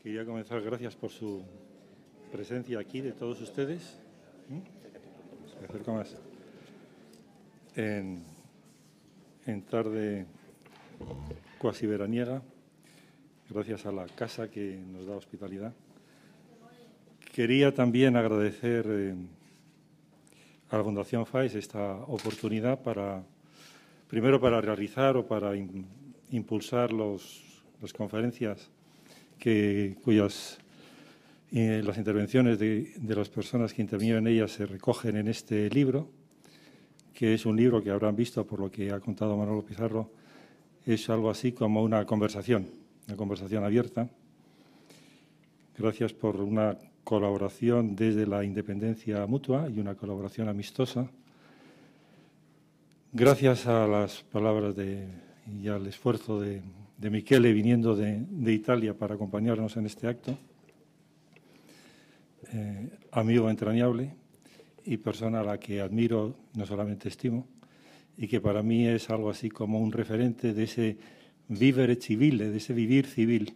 Quería comenzar, gracias por su presencia aquí, de todos ustedes. Me acerco más. En tarde cuasi veraniega, gracias a la casa que nos da hospitalidad. Quería también agradecer a la Fundación FAES esta oportunidad primero para realizar o para impulsar las conferencias cuyas las intervenciones de las personas que intervienen en ellas se recogen en este libro, que es un libro que habrán visto por lo que ha contado Manolo Pizarro, es algo así como una conversación abierta. Gracias por una colaboración desde la independencia mutua y una colaboración amistosa. Gracias a las palabras y al esfuerzo de Michele viniendo de Italia para acompañarnos en este acto, amigo entrañable y persona a la que admiro, no solamente estimo, y que para mí es algo así como un referente de ese vivere civile, de ese vivir civil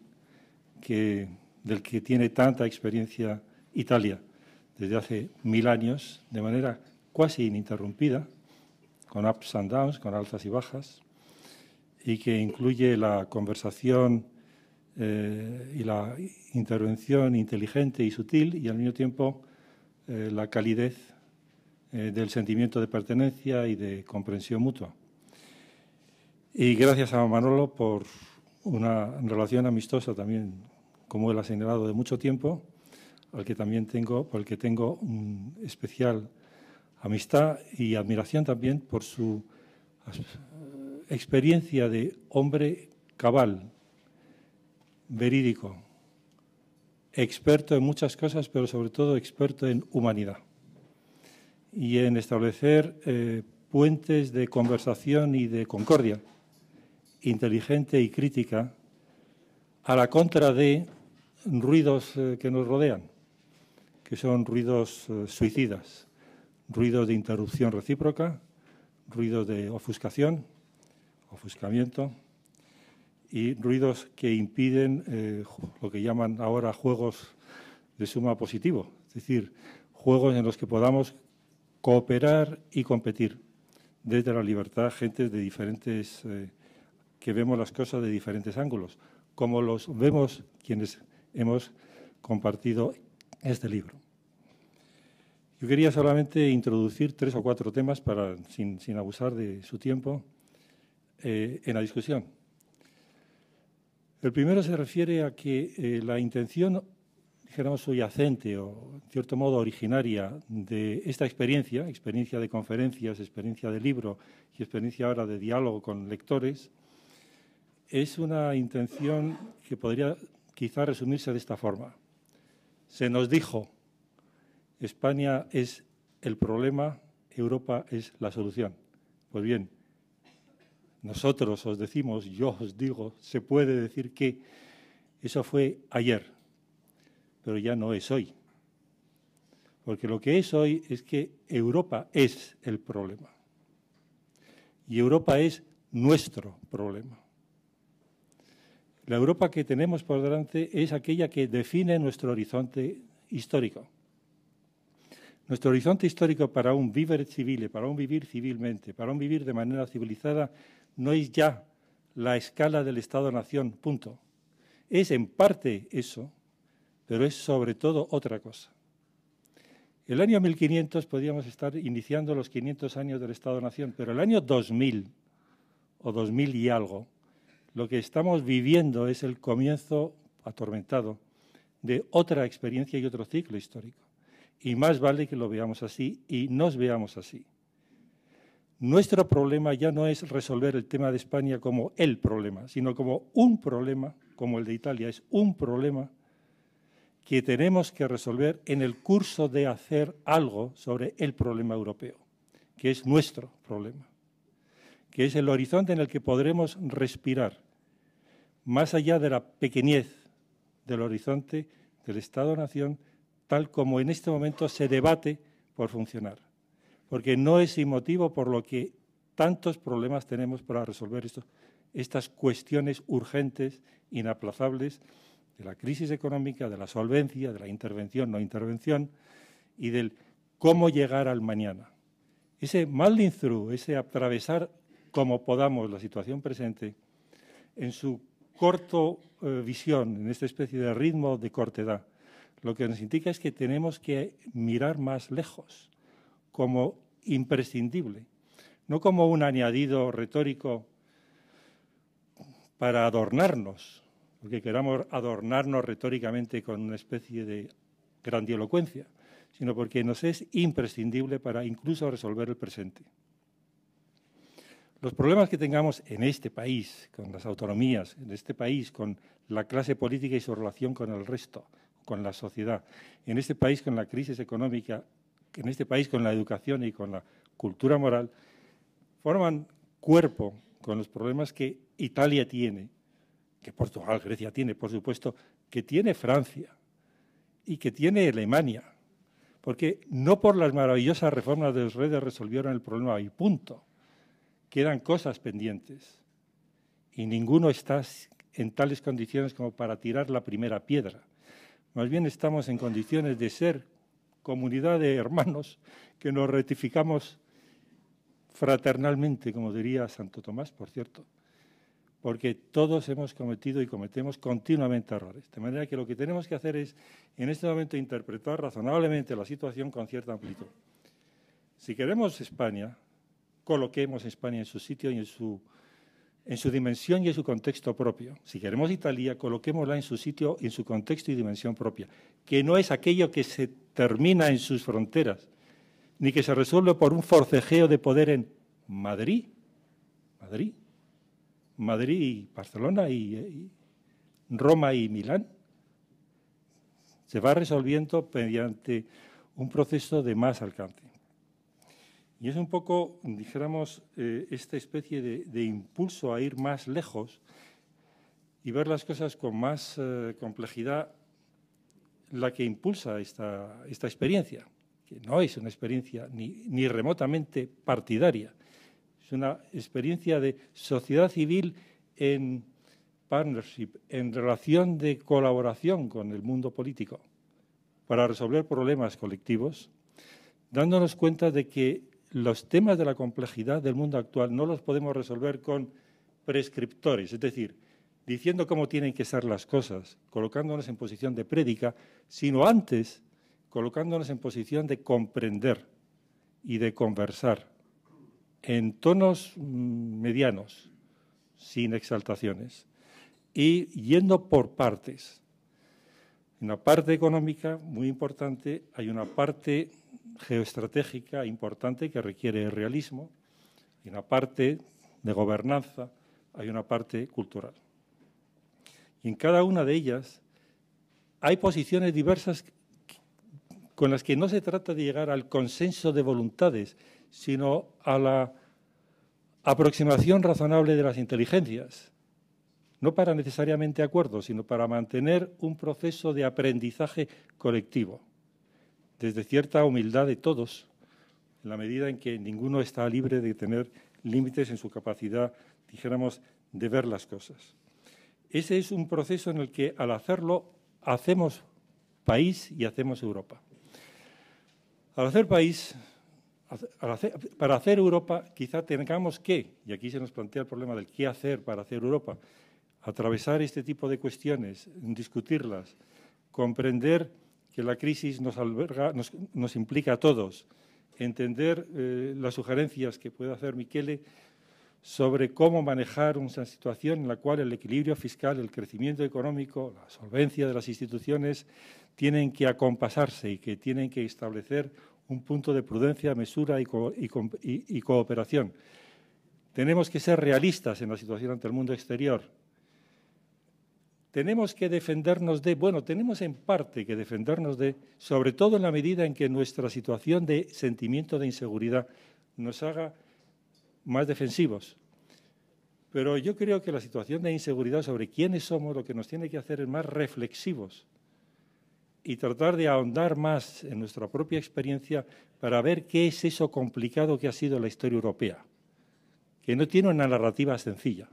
del que tiene tanta experiencia Italia desde hace 1000 años, de manera casi ininterrumpida, con ups and downs, con altas y bajas, y que incluye la conversación y la intervención inteligente y sutil y al mismo tiempo la calidez del sentimiento de pertenencia y de comprensión mutua. Y gracias a Manolo por una relación amistosa también, como él ha señalado, de mucho tiempo, por el que tengo especial amistad y admiración también por su experiencia de hombre cabal, verídico, experto en muchas cosas, pero sobre todo experto en humanidad y en establecer puentes de conversación y de concordia inteligente y crítica a la contra de ruidos que nos rodean, que son ruidos suicidas, ruidos de interrupción recíproca, ruidos de ofuscamiento y ruidos que impiden lo que llaman ahora juegos de suma positivo, es decir, juegos en los que podamos cooperar y competir desde la libertad, gentes de diferentes, que vemos las cosas de diferentes ángulos, como los vemos quienes hemos compartido este libro. Yo quería solamente introducir 3 o 4 temas sin abusar de su tiempo en la discusión. El primero se refiere a que la intención, dijéramos, subyacente o, en cierto modo, originaria de esta experiencia de conferencias, experiencia de libro y experiencia ahora de diálogo con lectores, es una intención que podría quizá resumirse de esta forma. Se nos dijo, España es el problema, Europa es la solución. Pues bien, nosotros os decimos, yo os digo, se puede decir que eso fue ayer, pero ya no es hoy. Porque lo que es hoy es que Europa es el problema. Y Europa es nuestro problema. La Europa que tenemos por delante es aquella que define nuestro horizonte histórico. Nuestro horizonte histórico para un vivere civile, para un vivir civilmente, para un vivir de manera civilizada, no es ya la escala del Estado-Nación, punto. Es en parte eso, pero es sobre todo otra cosa. El año 1500 podríamos estar iniciando los 500 años del Estado-Nación, pero el año 2000 o 2000 y algo, lo que estamos viviendo es el comienzo atormentado de otra experiencia y otro ciclo histórico. Y más vale que lo veamos así y nos veamos así. Nuestro problema ya no es resolver el tema de España como el problema, sino como un problema, como el de Italia, es un problema que tenemos que resolver en el curso de hacer algo sobre el problema europeo, que es nuestro problema, que es el horizonte en el que podremos respirar, más allá de la pequeñez del horizonte del Estado-Nación, tal como en este momento se debate por funcionar. Porque no es sin motivo por lo que tantos problemas tenemos para resolver estas cuestiones urgentes, inaplazables, de la crisis económica, de la solvencia, de la intervención, no intervención, y del cómo llegar al mañana. Ese muddling through, ese atravesar como podamos la situación presente, en su corto visión, en esta especie de ritmo de cortedad, lo que nos indica es que tenemos que mirar más lejos, como imprescindible, no como un añadido retórico para adornarnos, porque queramos adornarnos retóricamente con una especie de grandilocuencia, sino porque nos es imprescindible para incluso resolver el presente. Los problemas que tengamos en este país, con las autonomías, en este país, con la clase política y su relación con el resto, con la sociedad, en este país con la crisis económica, en este país con la educación y con la cultura moral, forman cuerpo con los problemas que Italia tiene, que Portugal, Grecia tiene, por supuesto, que tiene Francia y que tiene Alemania, porque no por las maravillosas reformas de los reyes resolvieron el problema y punto. Quedan cosas pendientes y ninguno está en tales condiciones como para tirar la primera piedra. Más bien estamos en condiciones de ser comunidad de hermanos que nos rectificamos fraternalmente, como diría Santo Tomás, por cierto, porque todos hemos cometido y cometemos continuamente errores. De manera que lo que tenemos que hacer es, en este momento, interpretar razonablemente la situación con cierta amplitud. Si queremos España, coloquemos España en su sitio y en su dimensión y en su contexto propio. Si queremos Italia, coloquémosla en su sitio, en su contexto y dimensión propia, que no es aquello que se termina en sus fronteras, ni que se resuelve por un forcejeo de poder en Madrid y Barcelona y Roma y Milán. Se va resolviendo mediante un proceso de más alcance. Y es un poco, dijéramos, esta especie de impulso a ir más lejos y ver las cosas con más complejidad la que impulsa esta experiencia, que no es una experiencia ni remotamente partidaria, es una experiencia de sociedad civil en partnership, en relación de colaboración con el mundo político para resolver problemas colectivos, dándonos cuenta de que los temas de la complejidad del mundo actual no los podemos resolver con prescriptores, es decir, diciendo cómo tienen que ser las cosas, colocándonos en posición de prédica, sino antes colocándonos en posición de comprender y de conversar en tonos medianos, sin exaltaciones, y yendo por partes. Una parte económica muy importante, hay una parte geoestratégica importante que requiere realismo, hay una parte de gobernanza, hay una parte cultural. Y en cada una de ellas hay posiciones diversas con las que no se trata de llegar al consenso de voluntades, sino a la aproximación razonable de las inteligencias, no para necesariamente acuerdos, sino para mantener un proceso de aprendizaje colectivo, desde cierta humildad de todos, en la medida en que ninguno está libre de tener límites en su capacidad, dijéramos, de ver las cosas. Ese es un proceso en el que, al hacerlo, hacemos país y hacemos Europa. Al hacer país, para hacer Europa, quizá tengamos que, y aquí se nos plantea el problema del qué hacer para hacer Europa, atravesar este tipo de cuestiones, discutirlas, comprender que la crisis nos implica a todos, entender las sugerencias que puede hacer Michele sobre cómo manejar una situación en la cual el equilibrio fiscal, el crecimiento económico, la solvencia de las instituciones tienen que acompasarse y que tienen que establecer un punto de prudencia, mesura y cooperación. Tenemos que ser realistas en la situación ante el mundo exterior. Tenemos que defendernos tenemos en parte que defendernos sobre todo en la medida en que nuestra situación de sentimiento de inseguridad nos haga más defensivos. Pero yo creo que la situación de inseguridad sobre quiénes somos lo que nos tiene que hacer es más reflexivos y tratar de ahondar más en nuestra propia experiencia para ver qué es eso complicado que ha sido la historia europea, que no tiene una narrativa sencilla.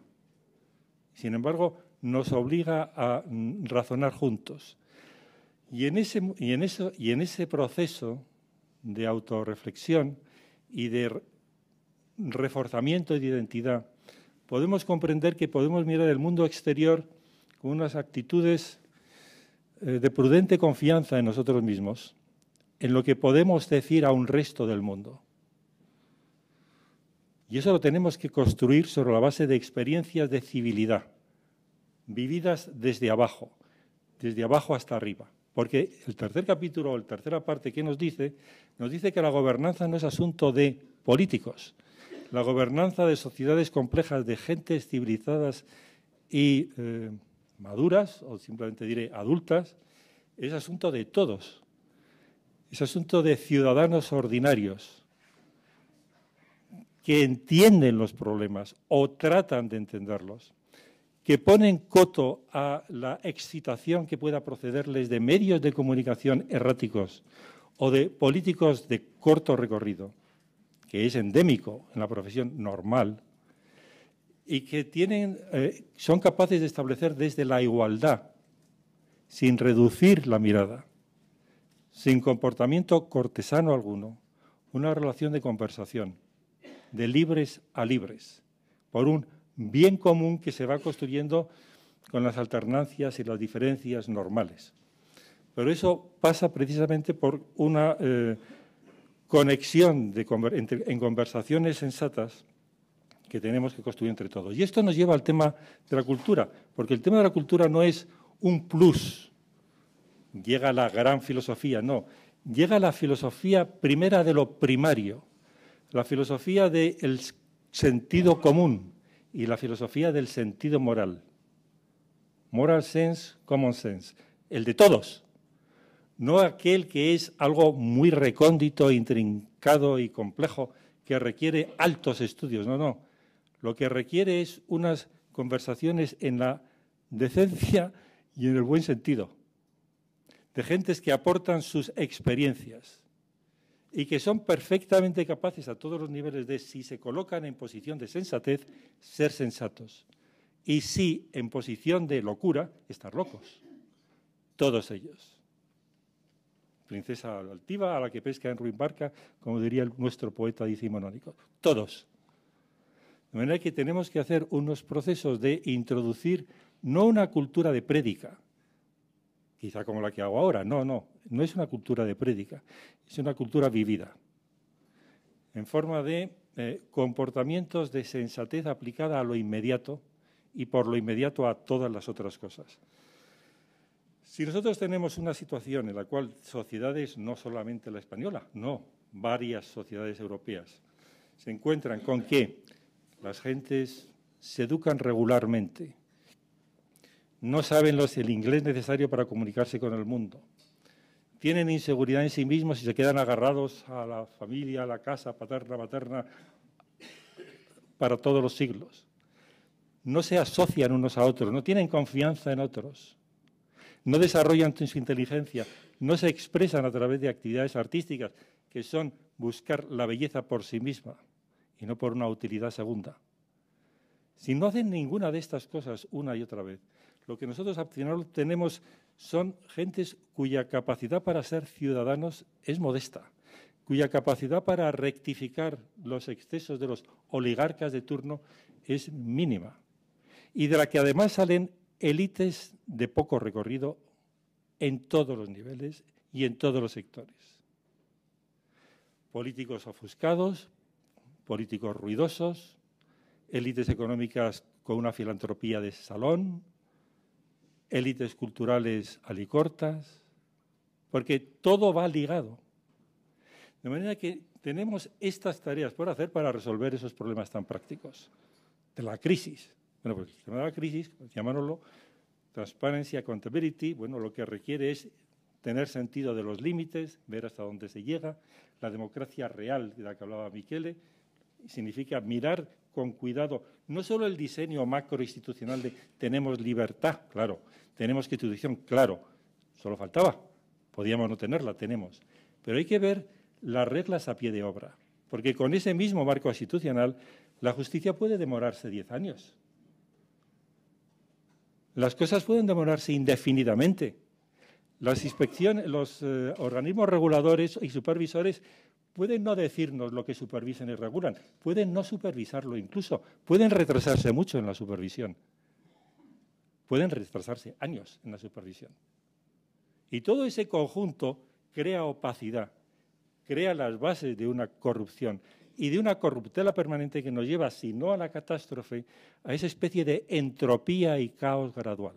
Sin embargo, nos obliga a razonar juntos. Y en ese proceso de autorreflexión y de reforzamiento de identidad, podemos comprender que podemos mirar el mundo exterior con unas actitudes de prudente confianza en nosotros mismos, en lo que podemos decir a un resto del mundo. Y eso lo tenemos que construir sobre la base de experiencias de civilidad, vividas desde abajo hasta arriba. Porque el tercer capítulo, o la tercera parte que nos dice que la gobernanza no es asunto de políticos. La gobernanza de sociedades complejas, de gentes civilizadas y maduras, o simplemente diré adultas, es asunto de todos. Es asunto de ciudadanos ordinarios que entienden los problemas o tratan de entenderlos, que ponen coto a la excitación que pueda procederles de medios de comunicación erráticos o de políticos de corto recorrido, que es endémico en la profesión normal, y que son capaces de establecer desde la igualdad, sin reducir la mirada, sin comportamiento cortesano alguno, una relación de conversación, de libres a libres, por un bien común que se va construyendo con las alternancias y las diferencias normales. Pero eso pasa precisamente por una conexión en conversaciones sensatas que tenemos que construir entre todos. Y esto nos lleva al tema de la cultura, porque el tema de la cultura no es un plus, llega la gran filosofía, no, llega la filosofía primera de lo primario, la filosofía del sentido común y la filosofía del sentido moral. Moral sense, common sense, el de todos, no aquel que es algo muy recóndito, intrincado y complejo que requiere altos estudios, no. Lo que requiere es unas conversaciones en la decencia y en el buen sentido, de gentes que aportan sus experiencias y que son perfectamente capaces a todos los niveles de, si se colocan en posición de sensatez, ser sensatos. Y si en posición de locura, estar locos. Todos ellos. Princesa altiva a la que pesca en ruin barca, como diría nuestro poeta decimonónico. Todos. De manera que tenemos que hacer unos procesos de introducir no una cultura de prédica, quizá como la que hago ahora, no es una cultura de prédica, es una cultura vivida, en forma de comportamientos de sensatez aplicada a lo inmediato y por lo inmediato a todas las otras cosas. Si nosotros tenemos una situación en la cual sociedades, no solamente la española, no, varias sociedades europeas, se encuentran con que las gentes se educan regularmente, no saben el inglés necesario para comunicarse con el mundo, tienen inseguridad en sí mismos y se quedan agarrados a la familia, a la casa paterna, materna, para todos los siglos. No se asocian unos a otros, no tienen confianza en otros, no desarrollan su inteligencia, no se expresan a través de actividades artísticas que son buscar la belleza por sí misma y no por una utilidad segunda. Si no hacen ninguna de estas cosas una y otra vez, lo que nosotros al final tenemos son gentes cuya capacidad para ser ciudadanos es modesta, cuya capacidad para rectificar los excesos de los oligarcas de turno es mínima y de la que además salen élites de poco recorrido en todos los niveles y en todos los sectores. Políticos ofuscados, políticos ruidosos, élites económicas con una filantropía de salón, élites culturales alicortas, porque todo va ligado. De manera que tenemos estas tareas por hacer para resolver esos problemas tan prácticos de la crisis. Bueno, pues el tema de la crisis, llamámoslo transparency, accountability, bueno, lo que requiere es tener sentido de los límites, ver hasta dónde se llega. La democracia real de la que hablaba Michele significa mirar con cuidado no solo el diseño macroinstitucional de tenemos libertad, claro, tenemos constitución, claro, solo faltaba, podíamos no tenerla, tenemos, pero hay que ver las reglas a pie de obra, porque con ese mismo marco institucional la justicia puede demorarse 10 años. Las cosas pueden demorarse indefinidamente. Las inspecciones, los organismos reguladores y supervisores pueden no decirnos lo que supervisan y regulan, pueden no supervisarlo incluso, pueden retrasarse mucho en la supervisión, pueden retrasarse años en la supervisión. Y todo ese conjunto crea opacidad, crea las bases de una corrupción y de una corruptela permanente que nos lleva, si no a la catástrofe, a esa especie de entropía y caos gradual,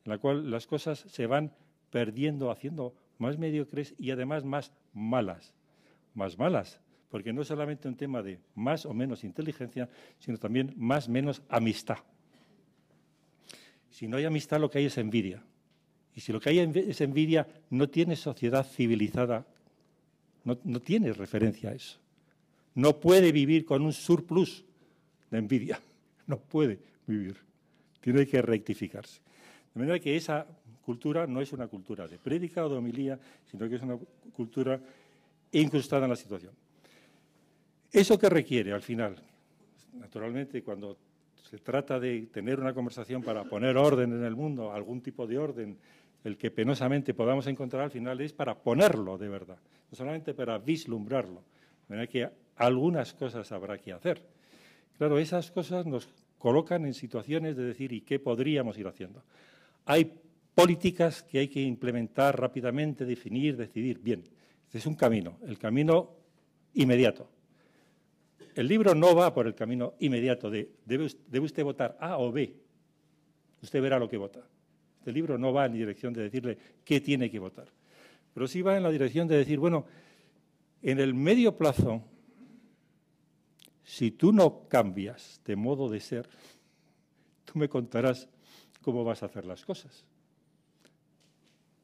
en la cual las cosas se van perdiendo, haciendo más mediocres y además más malas, porque no es solamente un tema de más o menos inteligencia, sino también más o menos amistad. Si no hay amistad, lo que hay es envidia. Y si lo que hay es envidia, no tiene sociedad civilizada, no tiene referencia a eso. No puede vivir con un surplus de envidia, no puede vivir, tiene que rectificarse. De manera que esa cultura no es una cultura de prédica o de homilía, sino que es una cultura incrustada en la situación. ¿Eso qué requiere al final? Naturalmente, cuando se trata de tener una conversación para poner orden en el mundo, algún tipo de orden, el que penosamente podamos encontrar al final es para ponerlo de verdad, no solamente para vislumbrarlo. De manera que algunas cosas habrá que hacer. Claro, esas cosas nos colocan en situaciones de decir, ¿y qué podríamos ir haciendo? Hay políticas que hay que implementar rápidamente, definir, decidir. Bien, este es un camino, el camino inmediato. El libro no va por el camino inmediato de debe usted votar A o B. Usted verá lo que vota. Este libro no va en dirección de decirle qué tiene que votar. Pero sí va en la dirección de decir, bueno, en el medio plazo, si tú no cambias de modo de ser, tú me contarás cómo vas a hacer las cosas.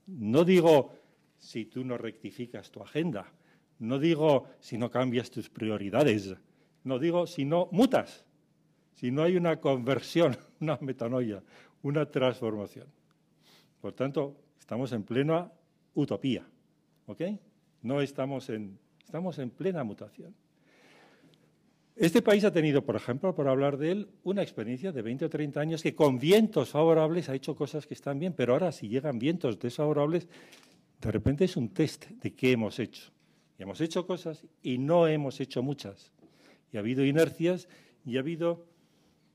No digo si tú no rectificas tu agenda, no digo si no cambias tus prioridades, no digo si no mutas, si no hay una conversión, una metanoia, una transformación. Por tanto, estamos en plena utopía, ¿ok? No estamos en plena mutación. Este país ha tenido, por ejemplo, por hablar de él, una experiencia de 20 o 30 años que con vientos favorables ha hecho cosas que están bien, pero ahora si llegan vientos desfavorables, de repente es un test de qué hemos hecho. Y hemos hecho cosas y no hemos hecho muchas. Y ha habido inercias y ha habido,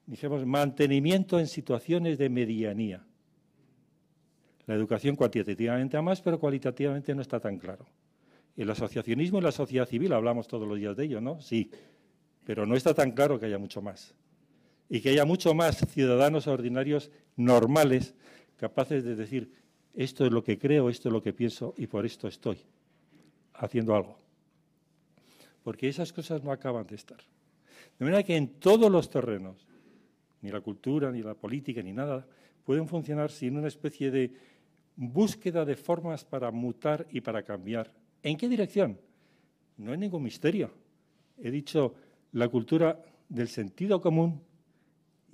dijimos, mantenimiento en situaciones de medianía. La educación cuantitativamente a más, pero cualitativamente no está tan claro. El asociacionismo y la sociedad civil, hablamos todos los días de ello, ¿no? Sí, pero no está tan claro que haya mucho más. Y que haya mucho más ciudadanos ordinarios normales capaces de decir esto es lo que creo, esto es lo que pienso y por esto estoy haciendo algo. Porque esas cosas no acaban de estar. De manera que en todos los terrenos, ni la cultura, ni la política, ni nada, pueden funcionar sin una especie de búsqueda de formas para mutar y para cambiar. ¿En qué dirección? No hay ningún misterio. He dicho la cultura del sentido común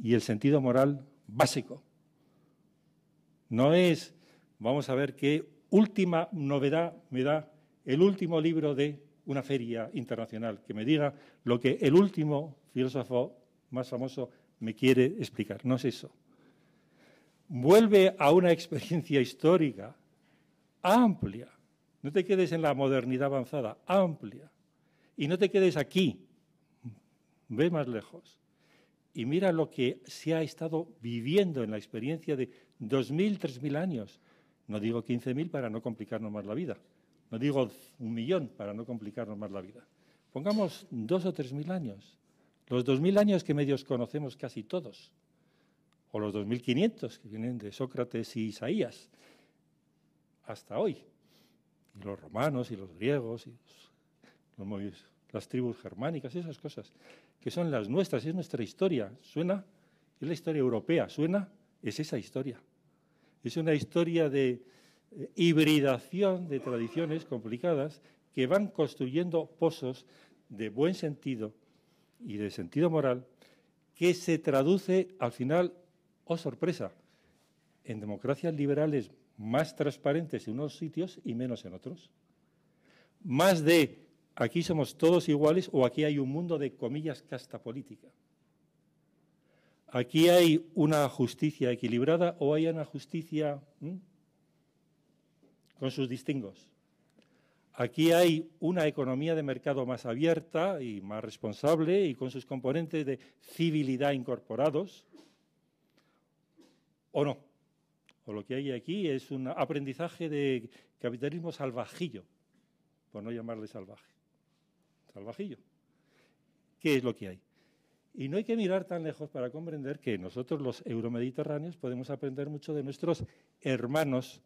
y el sentido moral básico. No es, vamos a ver qué última novedad me da el último libro de una feria internacional, que me diga lo que el último filósofo más famoso me quiere explicar. No es eso. Vuelve a una experiencia histórica amplia. No te quedes en la modernidad avanzada, amplia. Y no te quedes aquí. Ve más lejos. Y mira lo que se ha estado viviendo en la experiencia de 2.000, 3.000 años. No digo 15.000 para no complicarnos más la vida. No digo 1.000.000 para no complicarnos más la vida. Pongamos 2.000 o 3.000 años. Los 2.000 años que medios conocemos casi todos. O los 2.500 que vienen de Sócrates y Isaías. Hasta hoy. Y los romanos y los griegos y las tribus germánicas, esas cosas, que son las nuestras, es nuestra historia. ¿Suena? Es la historia europea. ¿Suena? Es esa historia. Es una historia de hibridación de tradiciones complicadas que van construyendo pozos de buen sentido y de sentido moral que se traduce al final, oh sorpresa, en democracias liberales más transparentes en unos sitios y menos en otros. Más de aquí somos todos iguales o aquí hay un mundo de, comillas, casta política. ¿Aquí hay una justicia equilibrada o hay una justicia con sus distingos? ¿Aquí hay una economía de mercado más abierta y más responsable y con sus componentes de civilidad incorporados? ¿O no? O lo que hay aquí es un aprendizaje de capitalismo salvajillo, por no llamarle salvaje. Salvajillo. ¿Qué es lo que hay? Y no hay que mirar tan lejos para comprender que nosotros los euromediterráneos podemos aprender mucho de nuestros hermanos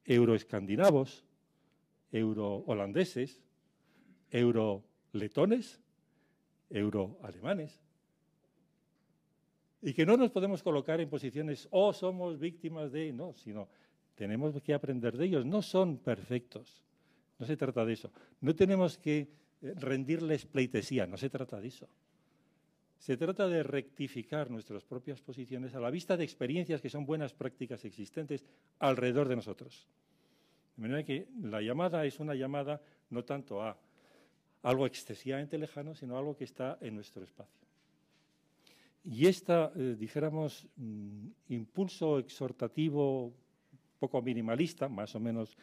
euroescandinavos, euroholandeses, euroletones, euroalemanes. Y que no nos podemos colocar en posiciones, somos víctimas de, no, sino tenemos que aprender de ellos. No son perfectos, no se trata de eso. No tenemos que rendirles pleitesía, no se trata de eso. Se trata de rectificar nuestras propias posiciones a la vista de experiencias que son buenas prácticas existentes alrededor de nosotros. De manera que la llamada es una llamada no tanto a algo excesivamente lejano, sino a algo que está en nuestro espacio. Y dijéramos, impulso exhortativo poco minimalista, más o menos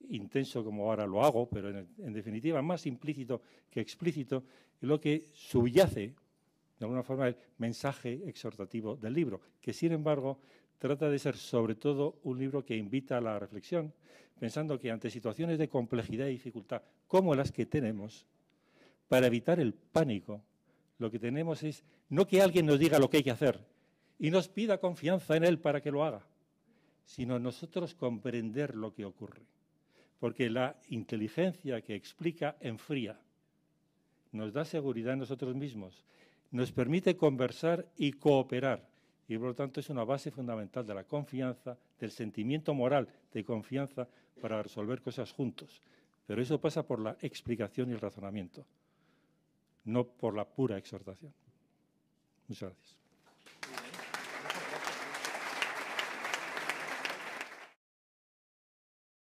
intenso como ahora lo hago, pero en definitiva más implícito que explícito, es lo que subyace de alguna forma el mensaje exhortativo del libro, que sin embargo trata de ser sobre todo un libro que invita a la reflexión, pensando que ante situaciones de complejidad y dificultad como las que tenemos, para evitar el pánico, lo que tenemos es no que alguien nos diga lo que hay que hacer y nos pida confianza en él para que lo haga, sino nosotros comprender lo que ocurre. Porque la inteligencia que explica enfría, nos da seguridad en nosotros mismos, nos permite conversar y cooperar. Y por lo tanto es una base fundamental de la confianza, del sentimiento moral de confianza para resolver cosas juntos. Pero eso pasa por la explicación y el razonamiento, no por la pura exhortación. Muchas gracias.